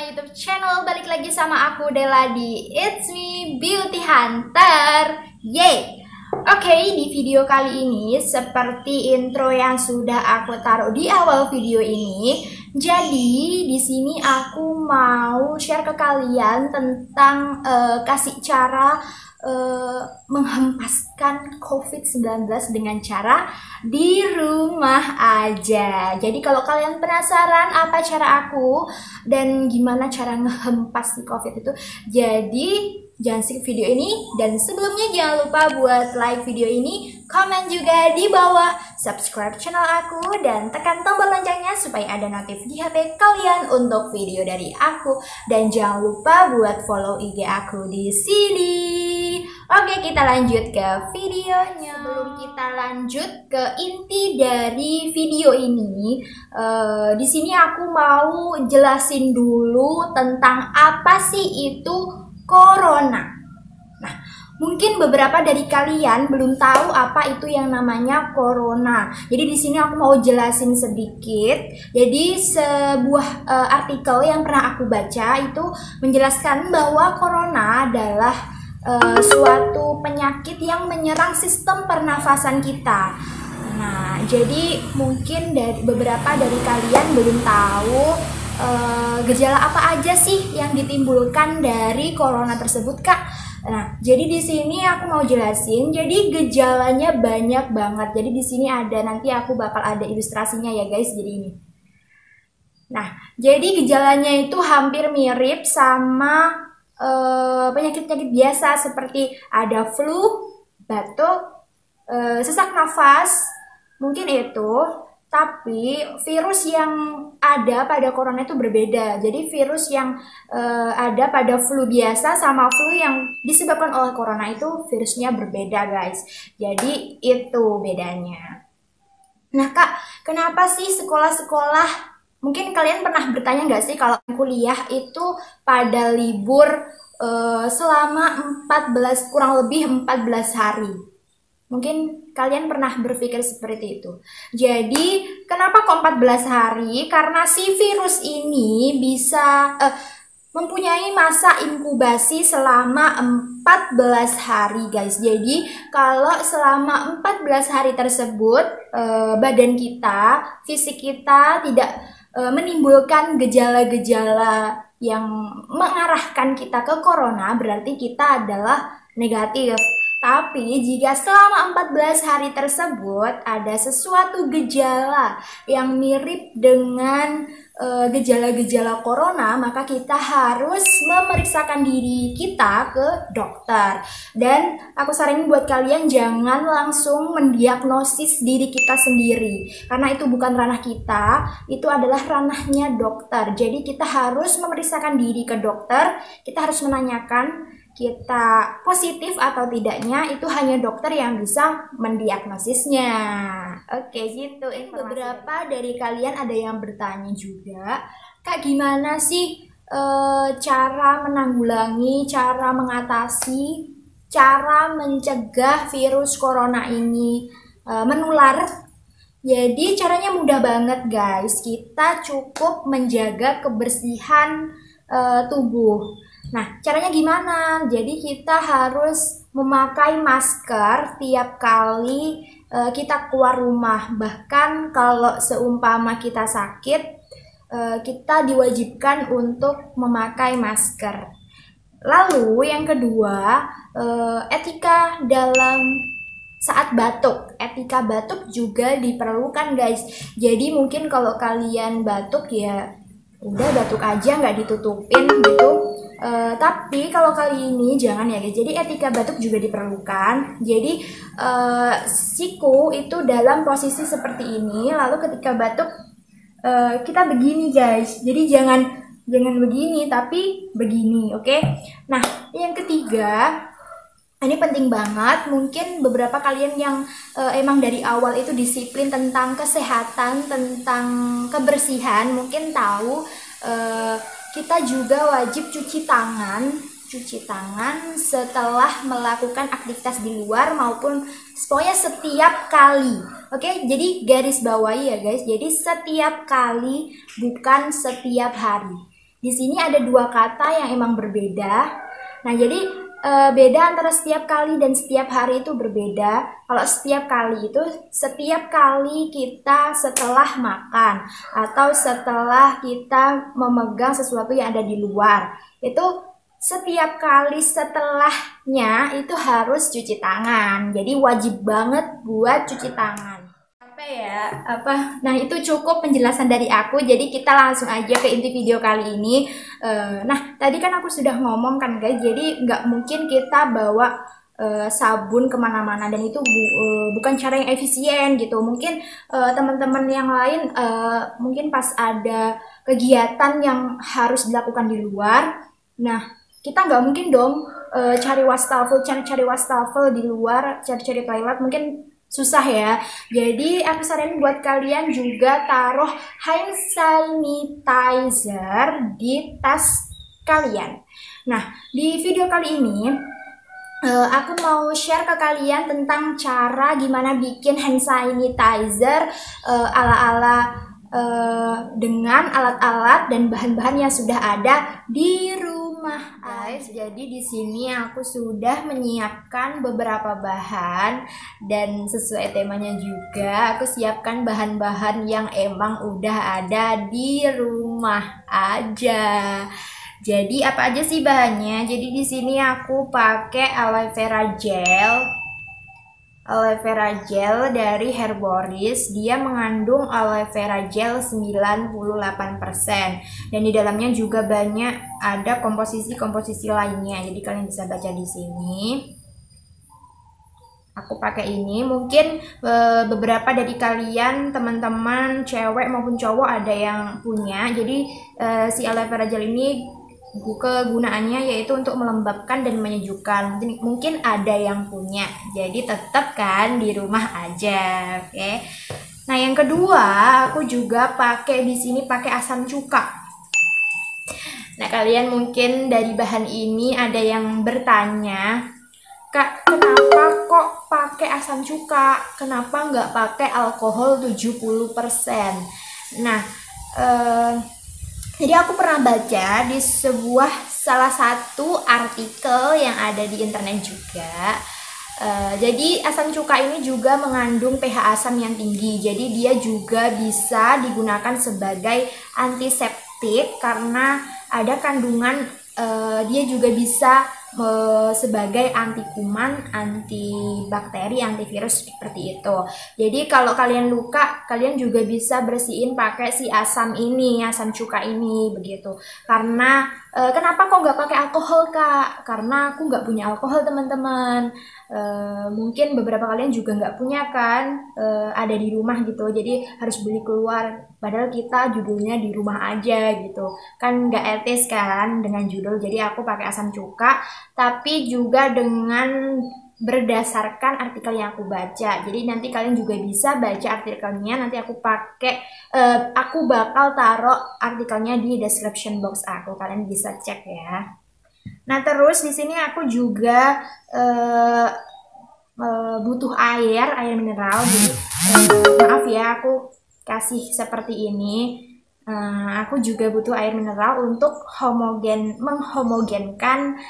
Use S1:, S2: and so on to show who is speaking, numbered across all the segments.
S1: YouTube channel. Balik lagi sama aku Della di It's Me Beauty Hunter. Yeay. Oke, di video kali ini seperti intro yang sudah aku taruh di awal video ini. Jadi di sini aku mau share ke kalian tentang kasih cara menghempaskan COVID-19 dengan cara di rumah aja. Jadi kalau kalian penasaran apa cara aku dan gimana cara ngehempas si COVID itu, jadi jangan skip video ini. Dan sebelumnya jangan lupa buat like video ini, komen juga di bawah, subscribe channel aku, dan tekan tombol loncengnya supaya ada notif di HP kalian untuk video dari aku. Dan jangan lupa buat follow IG aku di sini. Oke, kita lanjut ke videonya. Sebelum kita lanjut ke inti dari video ini, di sini aku mau jelasin dulu tentang apa sih itu corona. Nah, mungkin beberapa dari kalian belum tahu apa itu yang namanya corona. Jadi di sini aku mau jelasin sedikit. Jadi sebuah artikel yang pernah aku baca itu menjelaskan bahwa corona adalah suatu penyakit yang menyerang sistem pernafasan kita. Nah, jadi mungkin beberapa dari kalian belum tahu gejala apa aja sih yang ditimbulkan dari corona tersebut, Kak. Nah, jadi di sini aku mau jelasin. Jadi gejalanya banyak banget. Jadi di sini ada, nanti aku bakal ada ilustrasinya ya, guys. Jadi ini. Nah, jadi gejalanya itu hampir mirip sama penyakit-penyakit biasa seperti ada flu, batuk, sesak nafas, mungkin itu. Tapi virus yang ada pada corona itu berbeda. Jadi virus yang ada pada flu biasa sama flu yang disebabkan oleh corona itu virusnya berbeda, guys. Jadi itu bedanya. Nah, Kak, kenapa sih sekolah-sekolah, mungkin kalian pernah bertanya nggak sih kalau kuliah itu pada libur selama 14, kurang lebih 14 hari. Mungkin kalian pernah berpikir seperti itu. Jadi kenapa kok 14 hari? Karena si virus ini bisa mempunyai masa inkubasi selama 14 hari, guys. Jadi kalau selama 14 hari tersebut badan kita, fisik kita tidak menimbulkan gejala-gejala yang mengarahkan kita ke corona, berarti kita adalah negatif. Tapi jika selama 14 hari tersebut ada sesuatu gejala yang mirip dengan gejala-gejala corona, maka kita harus memeriksakan diri kita ke dokter. Dan aku saranin buat kalian jangan langsung mendiagnosis diri kita sendiri, karena itu bukan ranah kita, itu adalah ranahnya dokter. Jadi kita harus memeriksakan diri ke dokter, kita harus menanyakan kita positif atau tidaknya, itu hanya dokter yang bisa mendiagnosisnya. Oke, gitu. Beberapa dari kalian ada yang bertanya juga, Kak, gimana sih cara menanggulangi, cara mengatasi, cara mencegah virus corona ini menular? Jadi caranya mudah banget, guys. Kita cukup menjaga kebersihan tubuh. Nah, caranya gimana? Jadi kita harus memakai masker tiap kali kita keluar rumah. Bahkan kalau seumpama kita sakit, kita diwajibkan untuk memakai masker. Lalu yang kedua, etika dalam saat batuk. Etika batuk juga diperlukan, guys. Jadi mungkin kalau kalian batuk ya udah batuk aja, nggak ditutupin gitu. Tapi kalau kali ini jangan ya, guys. Jadi etika batuk juga diperlukan. Jadi siku itu dalam posisi seperti ini. Lalu ketika batuk kita begini, guys. Jadi jangan begini, tapi begini, oke? Nah, yang ketiga, ini penting banget. Mungkin beberapa kalian yang emang dari awal itu disiplin tentang kesehatan, tentang kebersihan, mungkin tahu kita juga wajib cuci tangan setelah melakukan aktivitas di luar maupun pokoknya setiap kali. Oke, jadi garis bawahi ya, guys. Jadi setiap kali, bukan setiap hari. Di sini ada dua kata yang emang berbeda. Nah, jadi beda antara setiap kali dan setiap hari itu berbeda. Kalau setiap kali itu setiap kali kita setelah makan atau setelah kita memegang sesuatu yang ada di luar. Itu setiap kali setelahnya itu harus cuci tangan. Jadi wajib banget buat cuci tangan. Nah, itu cukup penjelasan dari aku. Jadi kita langsung aja ke inti video kali ini. Nah, tadi kan aku sudah ngomong kan guys, jadi nggak mungkin kita bawa sabun kemana-mana, dan itu bukan cara yang efisien gitu. Mungkin teman-teman yang lain mungkin pas ada kegiatan yang harus dilakukan di luar, nah kita nggak mungkin dong cari wastafel di luar, cari toilet, mungkin susah ya. Jadi aku saranin buat kalian juga taruh hand sanitizer di tas kalian. Nah, di video kali ini aku mau share ke kalian tentang cara gimana bikin hand sanitizer ala-ala dengan alat-alat dan bahan-bahan yang sudah ada di rumah guys. Jadi di sini aku sudah menyiapkan beberapa bahan, dan sesuai temanya juga aku siapkan bahan-bahan yang emang udah ada di rumah aja. Jadi apa aja sih bahannya? Jadi di sini aku pakai aloe vera gel dari Herboris. Dia mengandung aloe vera gel 98%, dan di dalamnya juga banyak ada komposisi lainnya. Jadi kalian bisa baca di sini. Aku pakai ini. Mungkin beberapa dari kalian, teman-teman cewek maupun cowok, ada yang punya. Jadi si aloe vera gel ini kegunaannya yaitu untuk melembabkan dan menyejukkan. Mungkin ada yang punya, jadi tetap kan di rumah aja, oke. Nah, yang kedua aku juga pakai di sini pakai asam cuka. Nah, kalian mungkin dari bahan ini ada yang bertanya, Kak, kenapa kok pakai asam cuka? Kenapa nggak pakai alkohol 70%? Nah, jadi aku pernah baca di salah satu artikel yang ada di internet juga. Jadi asam cuka ini juga mengandung pH asam yang tinggi. Jadi dia juga bisa digunakan sebagai antiseptik karena ada kandungan dia juga bisa sebagai anti kuman, antibakteri, antivirus seperti itu. Jadi kalau kalian luka, kalian juga bisa bersihin pakai si asam cuka ini begitu. Karena kenapa kok nggak pakai alkohol, Kak? Karena aku nggak punya alkohol, teman-teman. Mungkin beberapa kalian juga nggak punya kan, ada di rumah gitu, jadi harus beli keluar. Padahal kita judulnya di rumah aja gitu, kan nggak etis kan dengan judul. Jadi aku pakai asam cuka, tapi juga dengan berdasarkan artikel yang aku baca. Jadi nanti kalian juga bisa baca artikelnya. Nanti aku bakal taruh artikelnya di description box aku. Kalian bisa cek ya. Nah, terus di sini aku juga butuh air mineral. Jadi maaf ya, aku kasih seperti ini. Aku juga butuh air mineral untuk menghomogenkan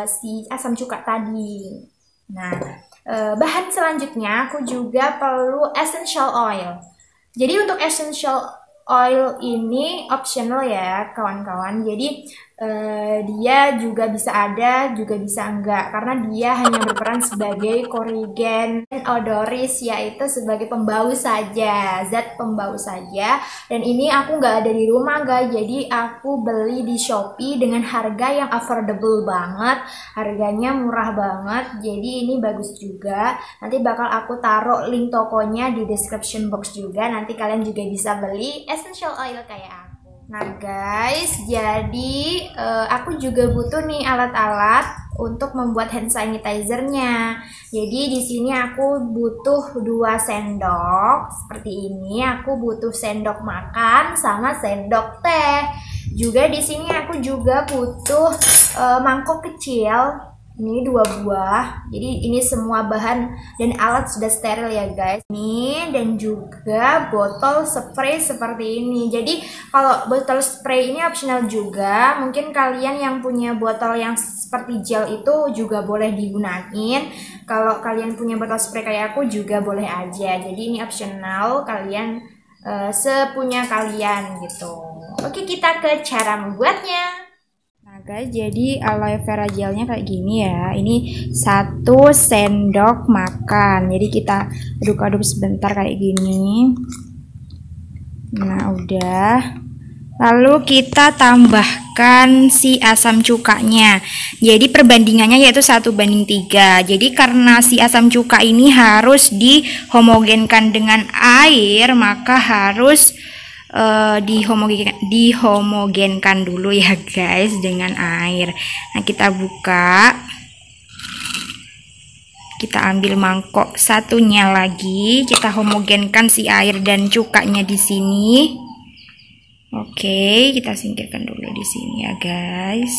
S1: si asam cuka tadi. Nah, bahan selanjutnya aku juga perlu essential oil. Jadi untuk essential oil ini optional ya kawan-kawan. Jadi dia juga bisa ada, juga bisa enggak, karena dia hanya berperan sebagai korigen odoris, yaitu sebagai pembau saja, zat pembau saja. Dan ini aku nggak ada di rumah guys, jadi aku beli di Shopee dengan harga yang affordable banget, harganya murah banget. Jadi ini bagus juga. Nanti bakal aku taruh link tokonya di description box juga. Nanti kalian juga bisa beli essential oil kayak aku. Nah guys, jadi aku juga butuh nih alat-alat untuk membuat hand sanitizer-nya. Jadi di sini aku butuh 2 sendok seperti ini. Aku butuh sendok makan sama sendok teh. Juga di sini aku juga butuh mangkok kecil Ini 2 buah. Jadi ini semua bahan dan alat sudah steril ya guys. Ini dan juga botol spray seperti ini. Jadi kalau botol spray ini optional juga. Mungkin kalian yang punya botol yang seperti gel itu juga boleh digunakan. Kalau kalian punya botol spray kayak aku juga boleh aja. Jadi ini optional, kalian sepunya kalian gitu. Oke, kita ke cara membuatnya. Nah guys, jadi aloe vera gelnya kayak gini ya. Ini 1 sendok makan. Jadi kita aduk-aduk sebentar kayak gini. Nah udah. Lalu kita tambahkan si asam cukanya. Jadi perbandingannya yaitu 1:3. Jadi karena si asam cuka ini harus dihomogenkan dengan air, maka harus dihomogenkan dulu ya guys dengan air. Nah kita buka, kita ambil mangkok satunya lagi, kita homogenkan si air dan cukanya di sini. Oke, kita singkirkan dulu di sini ya guys.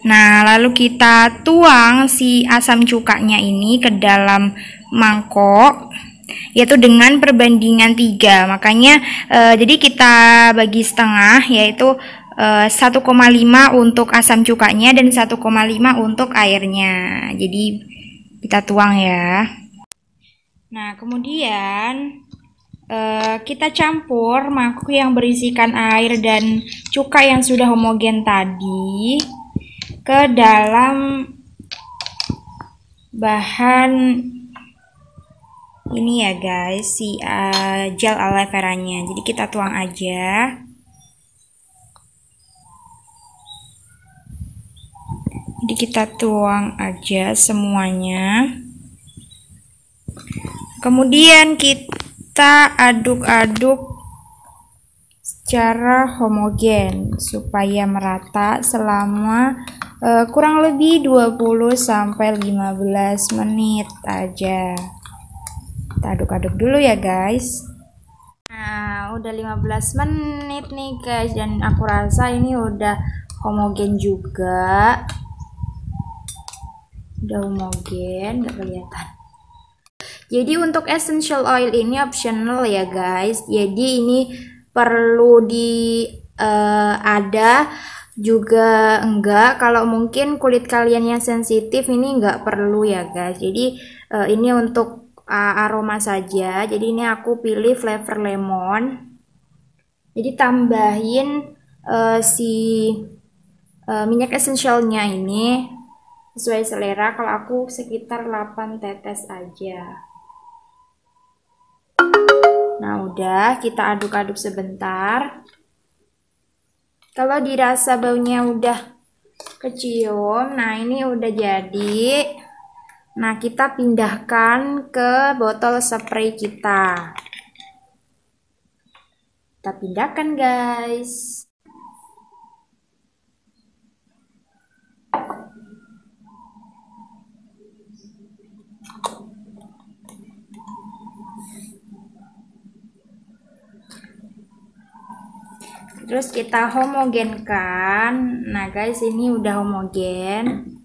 S1: Nah lalu kita tuang si asam cukanya ini ke dalam mangkok, yaitu dengan perbandingan 3. Makanya jadi kita bagi setengah, yaitu 1,5 untuk asam cukanya dan 1,5 untuk airnya. Jadi kita tuang ya. Nah kemudian kita campur mangkok yang berisikan air dan cuka yang sudah homogen tadi ke dalam bahan ini ya guys, si gel aloe veranya. Jadi kita tuang aja. Jadi kita tuang aja semuanya. Kemudian kita aduk-aduk secara homogen supaya merata selama kurang lebih 20-15 menit aja. Kita aduk-aduk dulu ya guys. Nah udah 15 menit nih guys, dan aku rasa ini udah homogen juga. Udah homogen, nggak kelihatan. Jadi untuk essential oil ini optional ya guys. Jadi ini perlu ada juga enggak. Kalau mungkin kulit kalian yang sensitif ini enggak perlu ya guys. Jadi ini untuk aroma saja. Jadi ini aku pilih flavor lemon. Jadi tambahin si minyak essentialnya ini sesuai selera. Kalau aku sekitar 8 tetes aja. Nah udah, kita aduk-aduk sebentar. Kalau dirasa baunya udah kecium, nah ini udah jadi. Nah kita pindahkan ke botol spray kita. Kita pindahkan guys. Terus kita homogenkan. Nah guys, ini udah homogen.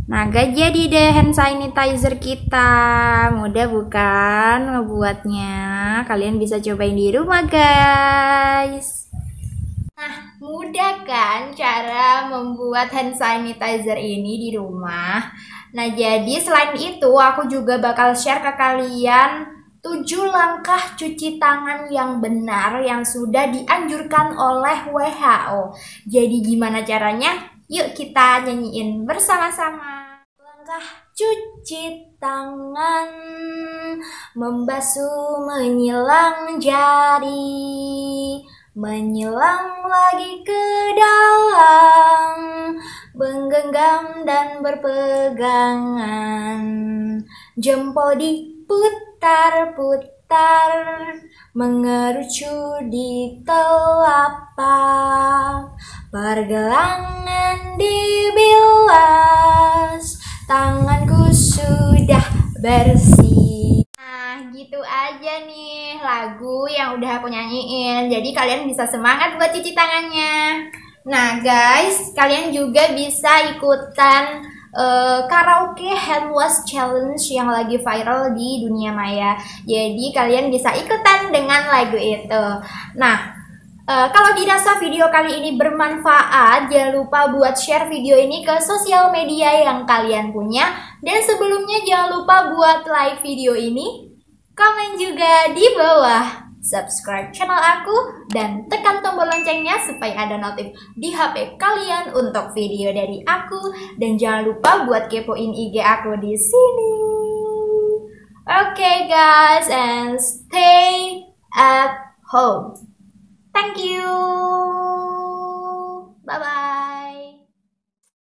S1: Nah guys, jadi deh hand sanitizer kita. Mudah bukan membuatnya? Kalian bisa cobain di rumah guys. Nah mudah kan cara membuat hand sanitizer ini di rumah? Nah jadi selain itu aku juga bakal share ke kalian 7 langkah cuci tangan yang benar yang sudah dianjurkan oleh WHO. Jadi gimana caranya? Yuk kita nyanyiin bersama-sama. Langkah cuci tangan, membasuh menyilang jari, menyilang lagi ke dalam, menggenggam dan berpegangan, jempol diputar-putar, mengerucut di telapak, pergelangan dibilas, tanganku sudah bersih. Nah gitu aja nih lagu yang udah aku nyanyiin. Jadi kalian bisa semangat buat cuci tangannya. Nah guys, kalian juga bisa ikutan karaoke hand wash challenge yang lagi viral di dunia maya. Jadi kalian bisa ikutan dengan lagu itu. Nah, kalau dirasa video kali ini bermanfaat, jangan lupa buat share video ini ke sosial media yang kalian punya. Dan sebelumnya jangan lupa buat like video ini, komen juga di bawah, subscribe channel aku, dan tekan tombol loncengnya supaya ada notif di HP kalian untuk video dari aku. Dan jangan lupa buat kepoin IG aku di sini. Okay guys, and stay at home. Thank you.